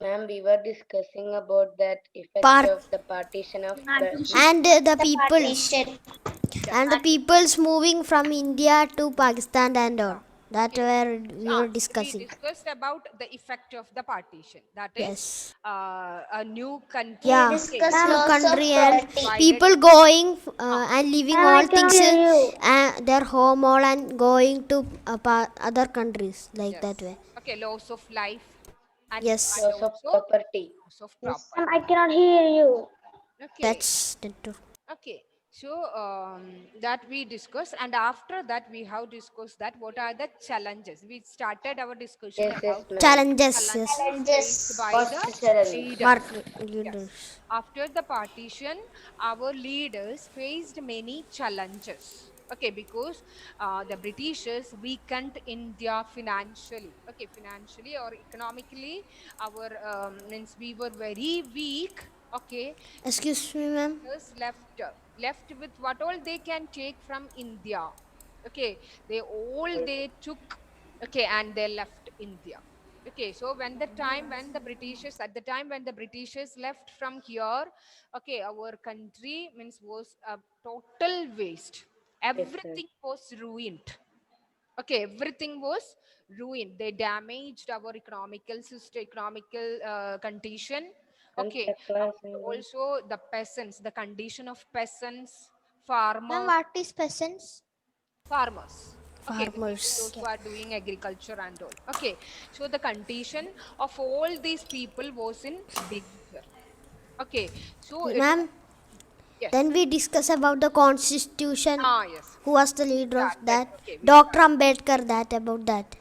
Ma'am, we were discussing about that effect Park of the partition of and the The people partition. and the peoples moving from India to Pakistan and all. Yeah. That Okay. where we were We discussing. discussed about the effect of the partition. That is Yes. a new country. We Yeah. Okay, discuss New loss of country and property. divided people in. going Ah, and leaving Ma'am, I all cannot things hear you. their home all and going to other countries like yes. that way. Okay, loss of life and Yes. loss of also property. loss of Yes, ma'am, property. I cannot hear you. Okay. That's the truth. Okay, so that we discuss, and after that we have discussed that what are the challenges. We started our discussion Yes, about ma'am. Challenges. Yes. challenges faced Challenges. by the First challenge. leaders. Mark Yes, leaders. after the partition, our leaders faced many challenges. Okay, because the Britishers weakened India financially. Okay, financially or economically, our means we were very weak. Okay, Excuse me, ma'am. Britishers left with what all they can take from India. Okay, they took. Okay, and they left India. Okay, so at the time when the Britishers left from here, okay, our country means was a total waste. Yes, ma'am. Everything was ruined. Okay, everything was ruined. They damaged our economical system, economical condition. And Okay, second, and also the peasants, the condition of peasants, Ma'am, farmers, what is peasants? farmers. Okay, the people those Farmers. who are doing agriculture and all. Okay, so the condition of all these people was in danger. Okay, so it was, Ma'am, yes. then we discuss about the constitution. Ah, yes. Who was the We leader of started. that? Okay, we Dr. started. Ambedkar, that about that.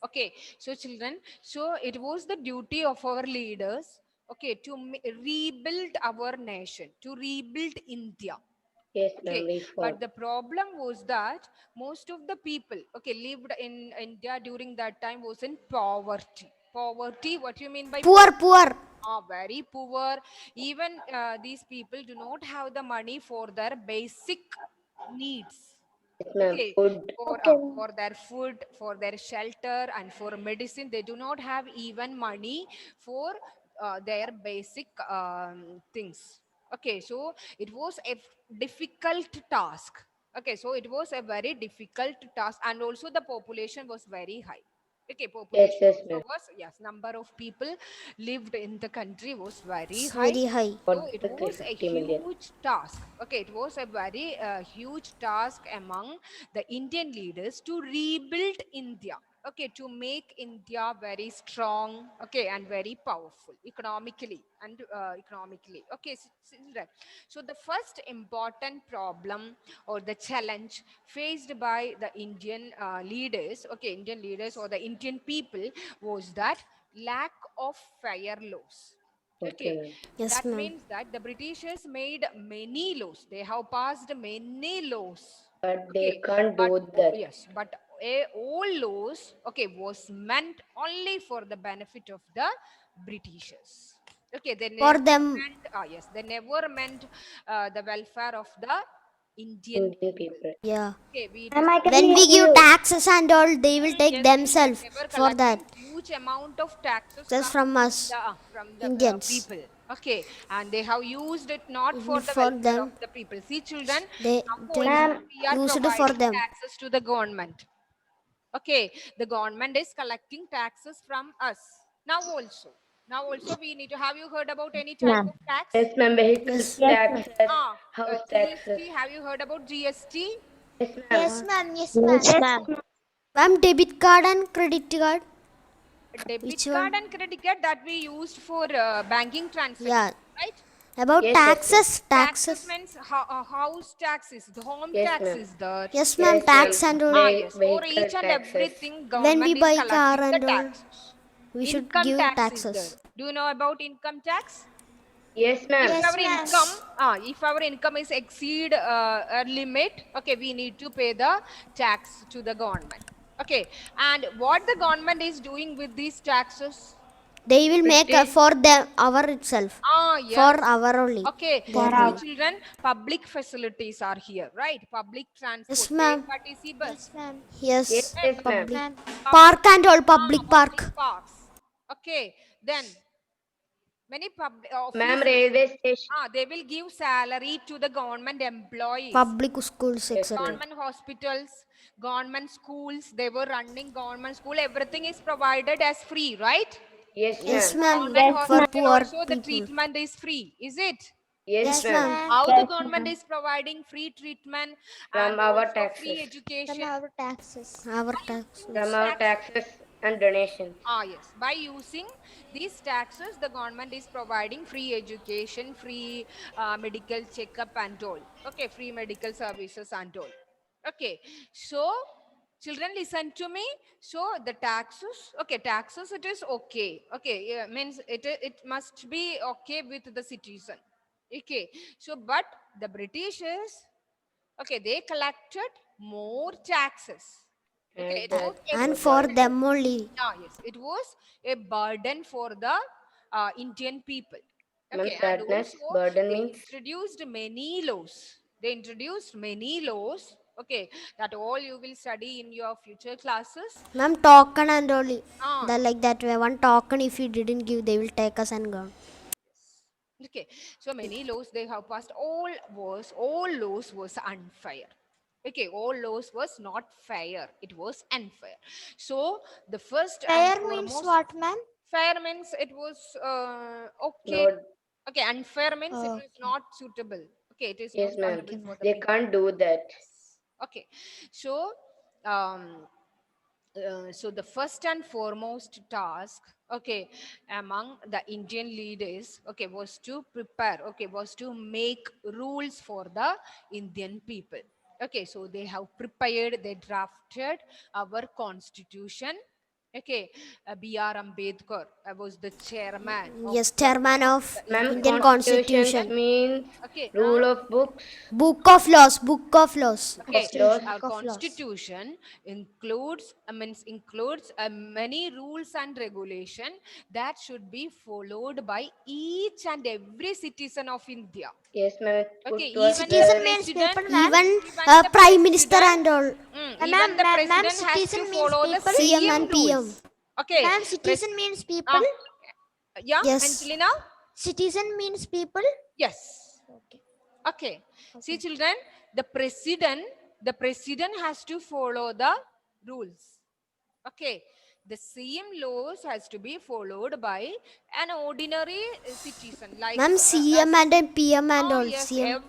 Okay, so children, so it was the duty of our leaders, okay, to rebuild our nation, to rebuild India. yes, ma'am, Okay, we but fought. the problem was that most of the people, okay, lived in India during that time was in poverty. Poverty, what do you mean by Poor, poverty? poor. Are very poor. Even these people do not have the money for their basic needs. Yes, ma'am, Okay, food. Okay. for their food, for their shelter, and for medicine, they do not have even money for their basic things. Okay, so it was a difficult task. Okay, so it was a very difficult task, and also the population was very high. Okay, Yes, population yes, also ma'am. was, yes, number of people lived in the country was very It's high. very high. So it About was a 50 million. huge task. Okay, it was a very huge task among the Indian leaders to rebuild India. Okay, to make India very strong. Okay, and very powerful economically and economically. Okay, right. So the first important problem or the challenge faced by the Indian leaders, okay, Indian leaders or the Indian people was that lack of fair laws. Okay, Okay, ma'am. Yes, that ma'am. means that the Britishers made many laws. They have passed many laws. But they Okay, can't but do that. yes, but all laws, okay, was meant only for the benefit of the Britishers. Okay, they For never them, meant, yes, they never meant the welfare of the Indian Indian people. people. yeah. Okay, we Ma'am, I can discussed When hear we about, give you. taxes and all, they will take yes, yes, yes. themselves They were for that. collecting huge amount of taxes Just from from us, the Indians. people. Okay, and they have used it not It for will the for welfare of them. the people. See, children, They now take also Ma'am, we are used it for providing them. taxes to the government. Okay, the government is collecting taxes from us. Now also. Now also we need to. Have you heard about any type ma'am. of tax? Yes, ma'am. Vehicle Yes. Yes, ma'am. taxes, house taxes. GST. Have you heard about GST? Yes, ma'am. Yes, What? ma'am. Yes, ma'am. Yes, ma'am. Ma'am, debit card and credit card. Debit Which card one? and credit card that we used for banking Yeah. transactions, right? About Yes, yes, ma'am. taxes, Taxes taxes. means house taxes, the home Yes, tax ma'am. is there. Yes, ma'am, Yes, ma'am. tax and all. Yes, for Vehicle each and taxes. everything, When we government is buy car collecting the and all, taxes. we should Income give tax is there. taxes. Do you know about income tax? Yes, ma'am. If Yes, our ma'am. income, if our income is exceed a limit, okay, we need to pay the tax to the government. Okay, and what the government is doing with these taxes? They will make British. for them our itself. For Yes. our only. Okay. They For are See, doing. our. children, public facilities are here, right? Public Yes, transport, ma'am. KSRTC bus. Yes, ma'am. Yes, Yes. yes, Yes. ma'am. Public. Ma'am. Public, Park and all, public public park. parks. Okay, then many public Ma'am, offices, railway station. they will give salary to the government employees. Public schools, Yes, etc. ma'am. Government hospitals, government schools, they were running government school, everything is provided as free, right? Yes, Yes, ma'am. ma'am. Government For hospital poor also the people. treatment is free, is it? Yes, Yes, ma'am. ma'am. How the Yes, government ma'am. is providing free treatment From and our also free taxes. education? From our taxes. Our By taxes. using From these our taxes. taxes and donations. Yes. By using these taxes, the government is providing free education, free medical checkup and all. Okay, free medical services and all. Okay, so children listen to me. So the taxes, okay, taxes it is okay. Okay, yeah, means it must be okay with the citizen. Okay, so but the Britishers, okay, they collected more taxes. Okay, it was a And for them only. yes, it was a burden for the Indian people. Ma'am, Okay, and sadness, also burden they means? introduced many laws. They introduced many laws. Okay, that all you will study in your future classes. Ma'am, token and only. Ah, The like that way. One token if you didn't give, they will take us and gone. okay, so many laws they have passed. All laws was unfair. Okay, all laws was not fair. It was unfair. So the first and Fair means foremost, what, ma'am? fair means it was okay. No. Okay, unfair means it Okay. is not suitable. Okay, it is Yes, not ma'am. suitable for the They people. can't do that. Okay, so so the first and foremost task, okay, among the Indian leaders, okay, was to prepare, okay, was to make rules for the Indian people. Okay, so they have prepared, they drafted our constitution. Okay, B.R. Ambedkar was the chairman of Yes, the, chairman of Ma'am, Indian constitutions Constitution. means okay, rule of books. Book of laws. Book of laws. okay, Laws. our Book of laws. constitution includes many rules and regulation that should be followed by each and every citizen of India. Yes, ma'am. Okay, Put was Citizen the means president, people, ma'am. Even the Prime Minister president- and all. even Ma'am, the ma'am, president has to citizen means follow the people. CM same and PM. rules. Okay, Ma'am, citizen means people. yeah, Yes. Angelina? Citizen means people. Yes. Okay. Okay. See, children, the president has to follow the rules. Okay. The same laws has to be followed by an ordinary citizen, like Ma'am, CM and then PM and all. yes, CM.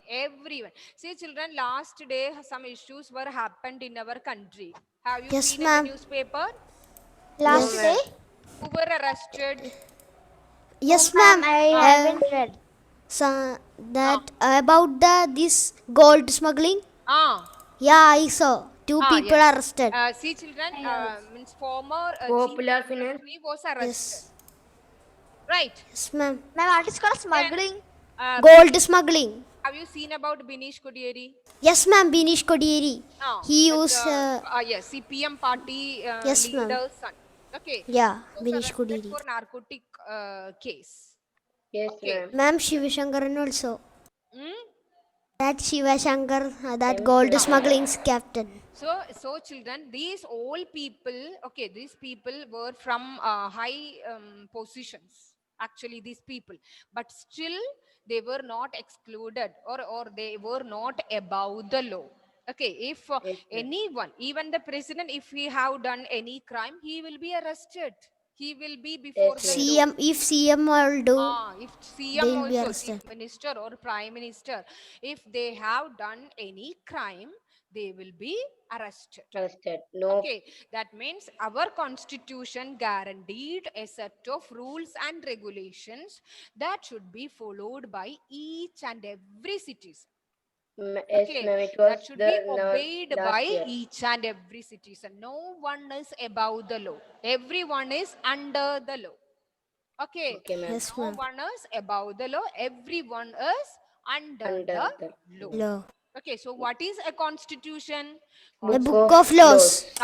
everyone. See, children, last day some issues were happened in our country. Have you Yes, seen in ma'am. the newspaper? Last day. Who were arrested? Yes, Oh, ma'am. I haven't read. So that about this gold smuggling. Yeah, I saw two people Yes. arrested. See, children, means former Popular chief finance. secretary was arrested. Yes. Right. Yes, ma'am. Ma'am, what is called smuggling? Gold smuggling. Have you seen about Binish Kodieri? Yes, ma'am. Binish Kodieri. He That, used. yes, CPM party Yes, ma'am. leader's son. Okay. Yeah, He was Binish arrested Kodieri. for narcotic case. Yes, Okay. ma'am. Ma'am, Shivashankaran also. Hmm? That Shivashankar, that gold smuggling's captain. So children, these all people, okay, these people were from high positions. Actually, these people, but still they were not excluded, or they were not above the law. Okay, if Yes, ma'am. anyone, even the president, if he have done any crime, he will be arrested. He will be before Yes, the law. CM, if CM will do, If CM they'll be also, arrested. chief minister or prime minister, if they have done any crime, they will be arrested. Arrested. No. Okay, that means our constitution guaranteed a set of rules and regulations that should be followed by each and every citizen. Yes, Okay, ma'am. It was that should the be obeyed last by year. each and every citizen. No one is above the law. Everyone is under the law. Okay, Okay, ma'am. yes, no ma'am. one is above the law. Everyone is under Under the the law. Law. Okay, so what is a constitution? A book of laws. Yes.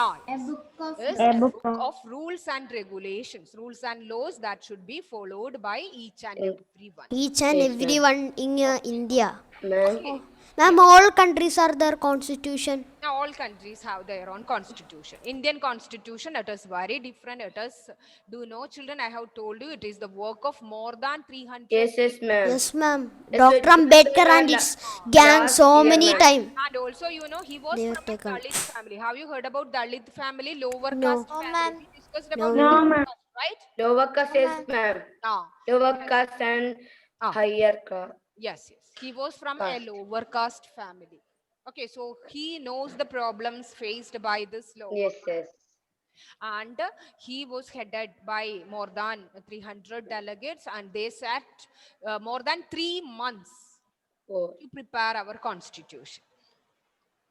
is a book of rules and regulations, rules and laws that should be followed by each and everyone. Each and Yes, ma'am. everyone in India. Ma'am, Ma'am, all countries are their constitution. Now, all countries have their own constitution. Indian constitution, it is very different. It is, do you know, children, I have told you, it is the work of more than 300 yes, ma'am. Yes, ma'am. Yes, Dr. ma'am. Ambedkar and its gang Last so year, many ma'am. times. And also, you know, he was They from have a taken. Dalit family. Have you heard about Dalit family, lower No. caste No, family? ma'am. We discussed about No, lower caste, right? Lower caste, yes, ma'am. Ah, Lower caste and Ah. higher caste. yes. He was from a Caste. lower caste family. Okay, so he knows the problems faced by this lower Yes. and he was headed by more than 300 delegates and they sat more than 3 months Oh, to prepare our constitution.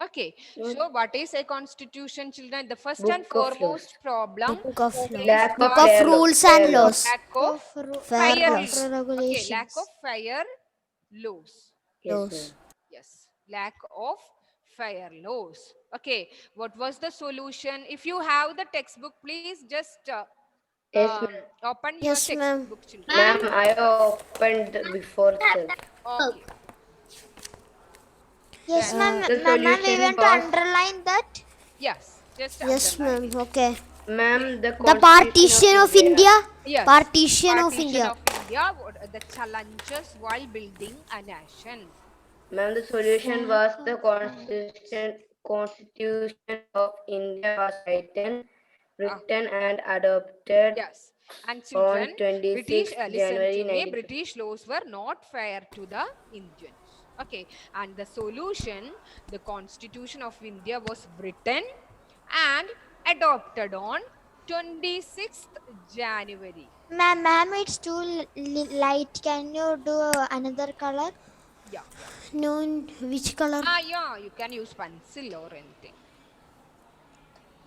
Okay, so what is a constitution, children? The first and Book of foremost problem Book of is laws. Lack of Book of fair law. rules and Fair law. laws. lack of Fair fair laws. laws. Okay, regulations. lack of fair laws. Yes, Laws. ma'am. Yes, lack of fair laws. Okay, what was the solution? If you have the textbook, please just Yes, um, ma'am. open Yes, your ma'am. textbook, children. Ma'am, I opened before itself. Okay. Yes, ma'am. The Ma'am, we solution want to was- underline that. Yes, just Yes, underline ma'am. it. Okay. Ma'am, The partition of India. Yes. Partition of India. The challenges while building a nation. Ma'am, the solution was the Constitution of India was written and adopted Yes. And on children, 26 listen January to me, 1950. British laws were not fair to the Indians. Okay. And the solution, the Constitution of India was written and adopted on 26th January. Ma'am, it's too light. Can you do another color? Yeah. No, which color? Yeah, you can use pencil or anything.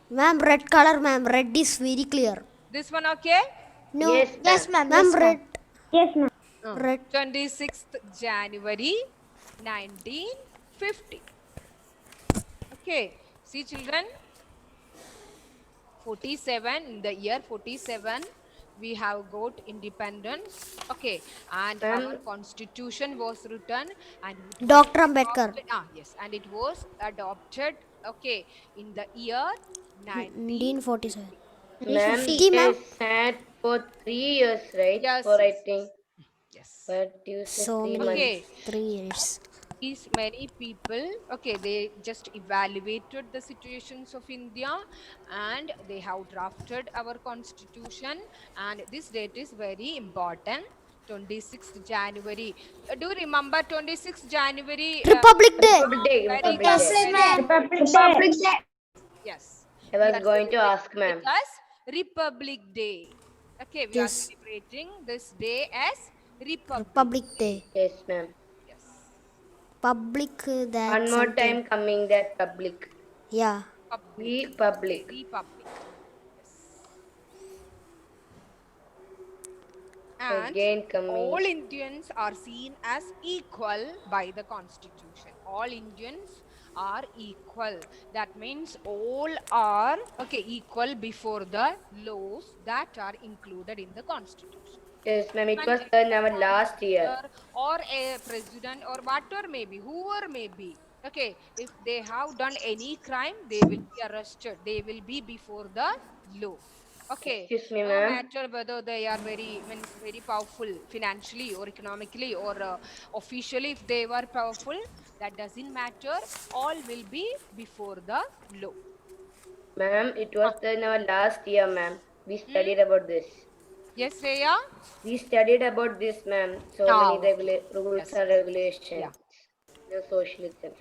Ma'am, red color, ma'am. Red is very clear. This one okay? No. Yes, Yes, ma'am. Ma'am, Yes, red. ma'am. Red. 26th January 1950. Okay, see children, 47, in the year 47, we have got independence. Okay, and our constitution was written and it was Dr. Ambedkar. adopted- yes, and it was adopted, okay, in the year 1947. Ma'am, 50, ma'am. they sat for 3 years, right? Yes, For yes, writing. Yes. But you said So 3 many. months. Okay. 3 years. These many people, okay, they just evaluated the situations of India and they have drafted our constitution, and this date is very important, 26th January. Do you remember 26th January? Republic Day. Republic Day. Very Republic good. Day. Yes. I We was are going to ask, celebrating ma'am. it as Republic Day. Okay, we are Yes. celebrating this day as Republic. Republic Day. Yes, ma'am. Yes. Public. That One more something. time coming that public. Yeah. Republic. Republic. Yes. And Again coming. all Indians are seen as equal by the constitution. All Indians are equal. That means all are equal before the laws that are included in the constitution. Yes, ma'am. It was done our last year. Or a president or whatever may be, whoever may be. Okay, if they have done any crime, they will be arrested. They will be before the law. Okay. Excuse me, No ma'am. matter whether they are very powerful financially or economically or officially, if they were powerful, that doesn't matter. All will be before the law. Ma'am, it was done our last year, ma'am. We studied about this. Yes, Reya? We studied about this, ma'am. So Oh, many rules and regulations. Yeah. The socialism.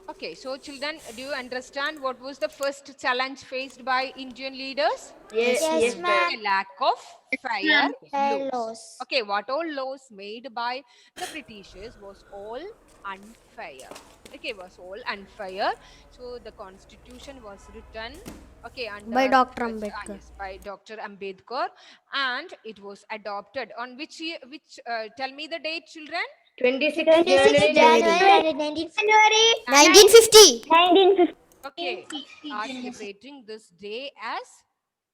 Okay, so children, do you understand what was the first challenge faced by Indian leaders? Yes, Yes, yes, ma'am. A lack of fair Fair laws. laws. Okay, what all laws made by the Britishers was all unfair. Okay, was all unfair. So the constitution was written, okay, under By Dr. Ambedkar. yes, by Dr. Ambedkar, and it was adopted on which year? Tell me the date, children. 26 26 January. January 1950. 1950. okay, are celebrating this day as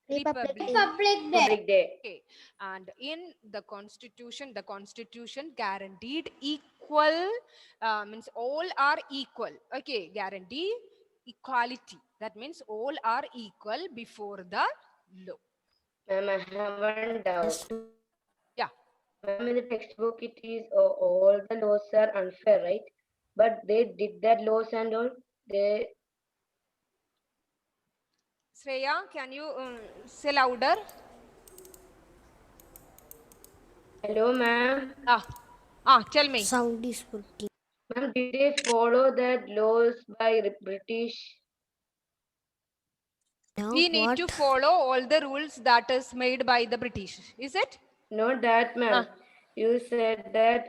Republic Republic. Day. Public Day. Okay, and in the constitution guaranteed equal, means all are equal. Okay, guarantee equality. That means all are equal before the law. Ma'am, I have one doubt. Yes. Yeah. Ma'am, in the textbook it is all the laws are unfair, right? But they did that laws and all. They Shreya, can you say louder? hello, ma'am. Tell me. Sound is putting. Ma'am, did they follow that laws by British? No, We need what? to follow all the rules that is made by the British. Is it? Not that, Ah. ma'am. You said that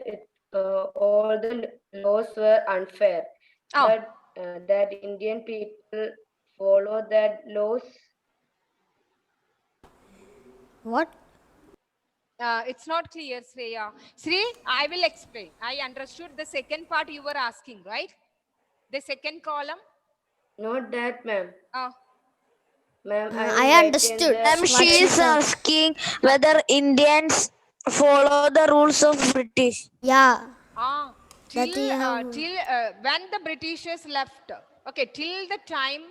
all the laws were unfair, Oh. but that Indian people follow that laws. What? It's not clear, Shreya. Sri, I will explain. I understood the second part you were asking, right? The second column. Not that, ma'am. Oh. Ma'am, I understood. Ma'am, What she she is said. asking whether Indians follow the rules of British. Yeah. Till, That you have- when the Britishers left, okay, till the time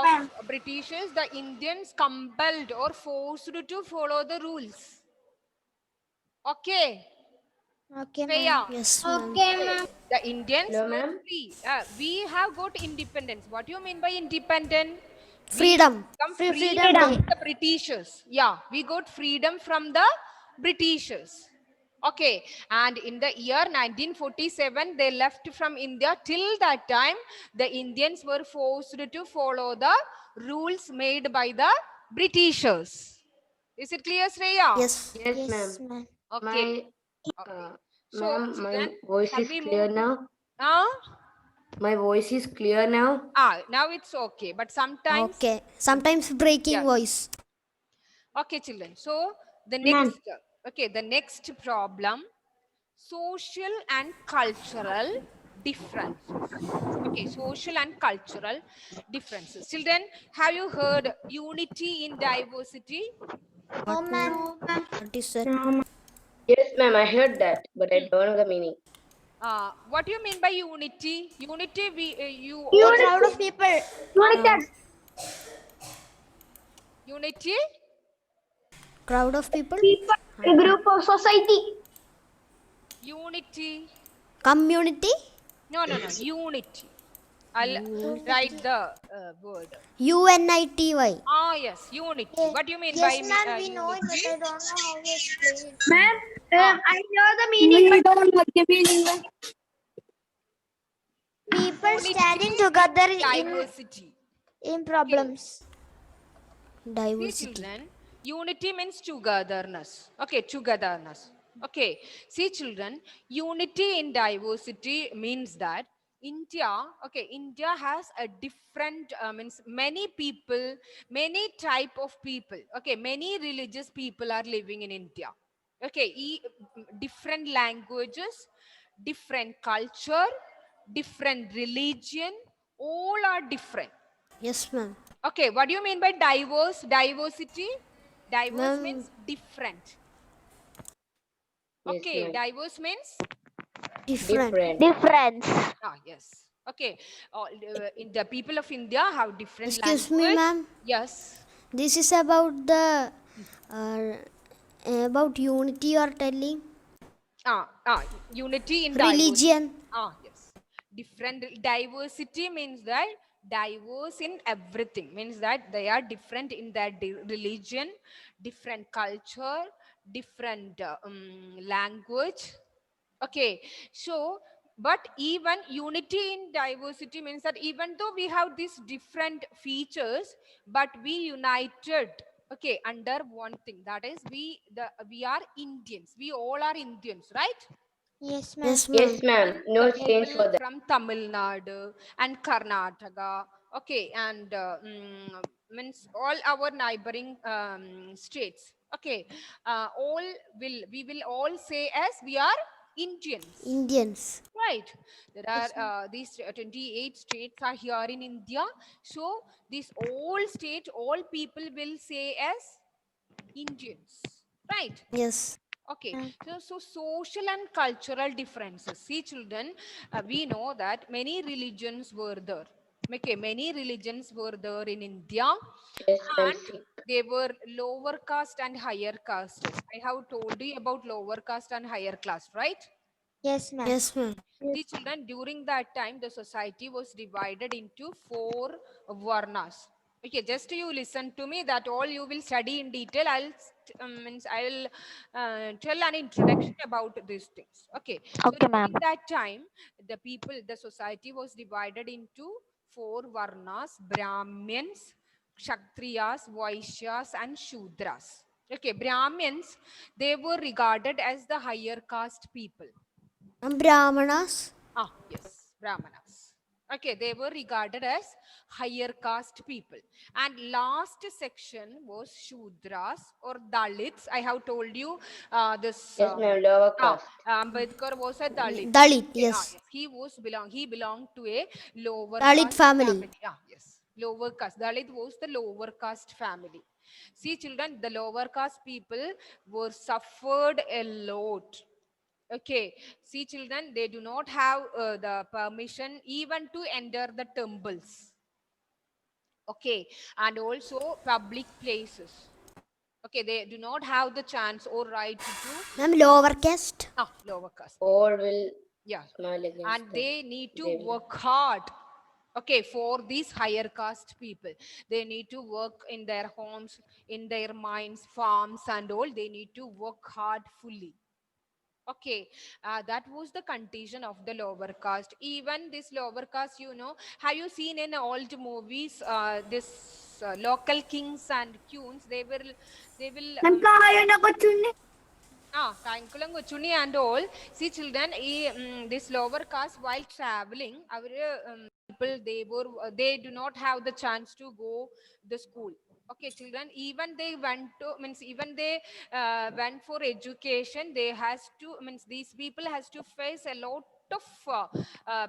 of Britishers, the Indians compelled or forced to follow the rules. Okay. Okay, Shreya. ma'am. Yes, ma'am. The Indians Hello, were ma'am. free. We have got independence. What do you mean by independent? Freedom. Freedom from the Britishers. Yeah, we got freedom from the Britishers. Okay, and in the year 1947, they left from India. Till that time, the Indians were forced to follow the rules made by the Britishers. Is it clear, Shreya? Yes. Yes, Yes, ma'am. ma'am. Okay. So, Ma'am, my children, voice shall is we clear move? now. Huh? My voice is clear now. Now it's okay. But sometimes, Okay. Sometimes breaking yes. voice. Okay, children. So the next, the next problem, social and cultural differences. Okay, social and cultural differences. Children, have you heard unity in diversity? What, ma'am? What is that? Yes, ma'am, I heard that, but I don't know the meaning. What do you mean by unity? Unity, you Crowd of people. unity. Crowd of people? A group of society. Unity. Community? No. Unity. I'll write the word. UNITY. Yes, unity. What do you mean by Yes, ma'am, we know it, but unity? I don't know how to explain it. Ma'am, I know the meaning. We don't know the meaning. People standing together Diversity. in problems. See, Diversity. children, unity means togetherness. Okay, togetherness. Okay, see, children, unity in diversity means that India has a different, means many people, many type of people. Okay, many religious people are living in India. Okay, different languages, different culture, different religion, all are different. Yes, ma'am. Okay, what do you mean by diverse? Diversity? Diverse Ma'am. means different. Yes, Okay, ma'am. diverse means? Different. Difference. Yes. Okay, in the people of India have different Excuse language. me, ma'am. Yes. This is about the about unity you are telling. Unity in Religion. diversity. Yes. Different diversity means that diverse in everything, means that they are different in their religion, different culture, different language. Okay, so but even unity in diversity means that even though we have these different features, but we united, okay, under one thing, that is we are Indians. We all are Indians, right? Yes, ma'am. Yes, ma'am. Yes, ma'am. No The change people for that. from Tamil Nadu and Karnataka, okay, and means all our neighboring states. Okay, we will all say as we are Indians. Indians. Right. There are these 28 states are here in India. So this all state, all people will say as Indians. Right. Yes. Okay. So social and cultural differences. See, children, we know that many religions were there. Okay, many religions were there in India, Yes, ma'am. and they were lower caste and higher castes. I have told you about lower caste and higher caste, right? Yes, ma'am. Yes, ma'am. The children, during that time, the society was divided into 4 varnas. Okay, just you listen to me. That all you will study in detail. I'll tell an introduction about these things. Okay. So Okay, ma'am. during that time, the society was divided into 4 varnas: Brahmins, Kshatriyas, Vaishyas, and Shudras. Okay, Brahmins, they were regarded as the higher caste people. And Brahmanas. Yes, Brahmanas. Okay, they were regarded as higher caste people. And last section was Shudras or Dalits. I have told you this. Yes, ma'am. Lower caste. Ambedkar was a Dalit. Dalit, Okay, yes. yes. He belonged to a lower Dalit caste family. Yes, lower caste. Dalit was the lower caste family. See, children, the lower caste people were suffered a lot. Okay, see, children, they do not have the permission even to enter the temples. Okay, and also public places. Okay, they do not have the chance or right to Ma'am, lower caste. lower caste. All will Yeah, smile against and them. they need to They will. work hard. Okay, for these higher caste people, they need to work in their homes, in their mines, farms, and all. They need to work hard fully. Okay, that was the condition of the lower caste. Even this lower caste, have you seen in old movies this local kings and queens? They will. Kankulam Kochuni and all. See, children, this lower caste while traveling, our people they do not have the chance to go the school. Okay, children, even they went for education. They has to these people has to face a lot of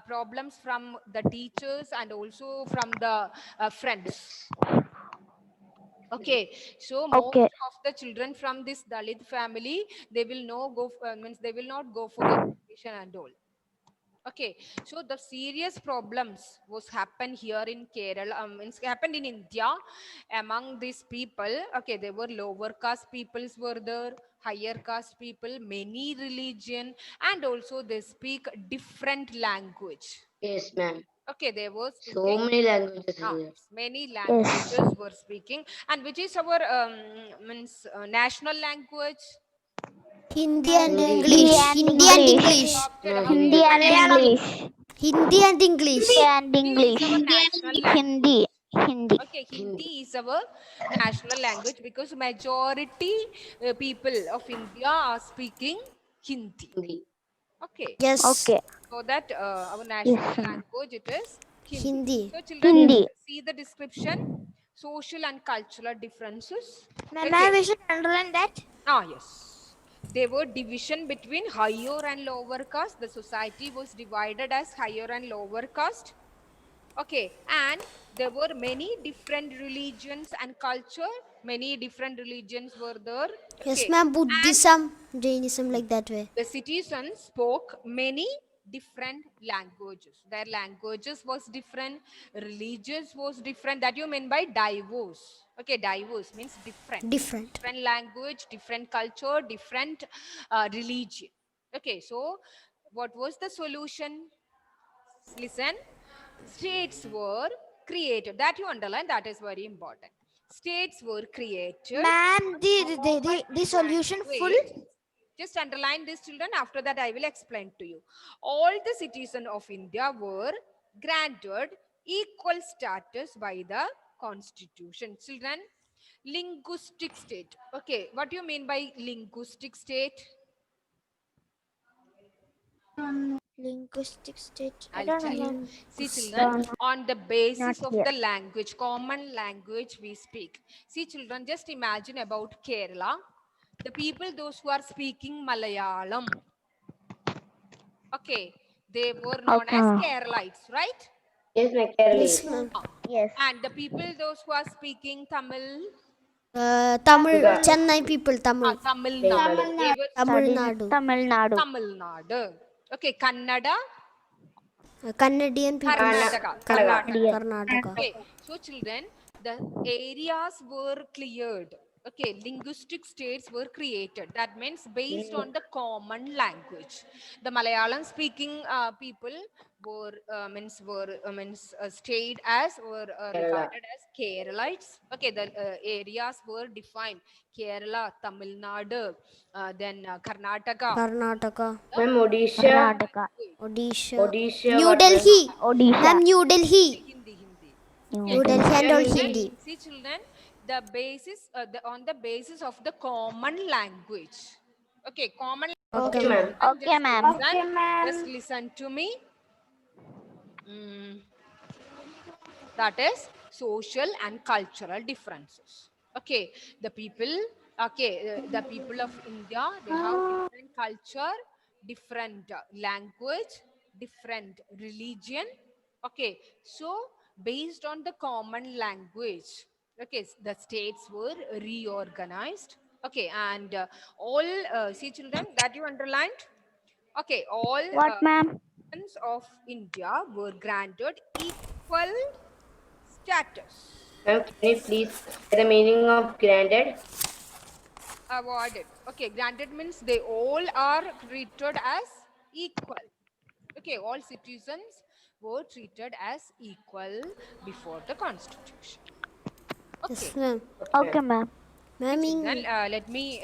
problems from the teachers and also from the friends. Okay, so most Okay. of the children from this Dalit family, they will they will not go for education and all. Okay, so the serious problems was happen here in Kerala, it's happened in India among these people. Okay, there were lower caste peoples were there, higher caste people, many religion, and also they speak different language. Yes, ma'am. Okay, they were So speaking. many languages is there. Yes, many Yes. languages were speaking. And which is our national language? Hindi and Hindi. English. Hindi and English. After No, how Hindi many and languages? English. Hindi and English. Hindi and Hindi is English. our national language. Hindi. Hindi. Okay, Hindi is our national language because majority people of India are speaking Hindi. Hindi. Okay, Yes. Okay. so that our national Yes, ma'am. language it is Hindi. Hindi. So children, Hindi. see the description, social and cultural differences. Ma'am, Okay. we should underline that. Yes. There were division between higher and lower caste. The society was divided as higher and lower caste. Okay, and there were many different religions and culture. Many different religions were there. Yes, Okay. ma'am. Buddhism, Jainism, like that way. The citizens spoke many different languages. Their languages was different, religions was different. That you mean by diverse. Okay, diverse means different. Different. Different language, different culture, different religion. Okay, so what was the solution? Listen, states were created. That you underline, that is very important. States were created. Ma'am, the solution full. Wait, just underline this, children. After that, I will explain to you. All the citizens of India were granted equal status by the constitution. Children, linguistic state. Okay, what do you mean by linguistic state? Linguistic state. I I'll don't tell know. you. See, children, on the basis of here. the language, common language we speak. See, children, just imagine about Kerala. The people, those who are speaking Malayalam. Okay, they were known as Keralites, right? Yes, my Kerala. Yes, ma'am. Yes. And the people, those who are speaking Tamil, Tamil, Sugar. Chennai people, Tamil. Tamil Nadu. They were Tamil Nadu. Tamil Nadu. Tamil Nadu. Okay, Kannada, Canadian people. Karnataka. Karnataka. Okay, so children, the areas were cleared. Okay, linguistic states were created. That means based on the common language. The Malayalam speaking people were stayed as were regarded as Keralites. Okay, the areas were defined: Kerala, Tamil Nadu, then Karnataka. Karnataka. Ma'am, Odisha. Karnataka. Odisha. Odisha. New what, Delhi. Odisha. Ma'am, New Delhi. Hindi. New Delhi and all Hindi. See, children, the basis on the basis of the common language. Okay, common. Okay, Okay, ma'am. Okay, ma'am. Just listen to me. That is social and cultural differences. Okay, the people. Okay, the people of India, they have different culture, different language, different religion. Okay, so based on the common language, okay, the states were reorganized. Okay, and all see children that you underlined. Okay, all What, ma'am? citizens of India were granted equal status. Ma'am, can you please say the meaning of granted? Awarded. Okay, granted means they all are treated as equal. Okay, all citizens were treated as equal before the constitution. Okay, Yes, ma'am. Okay, ma'am. Ma'am, then let me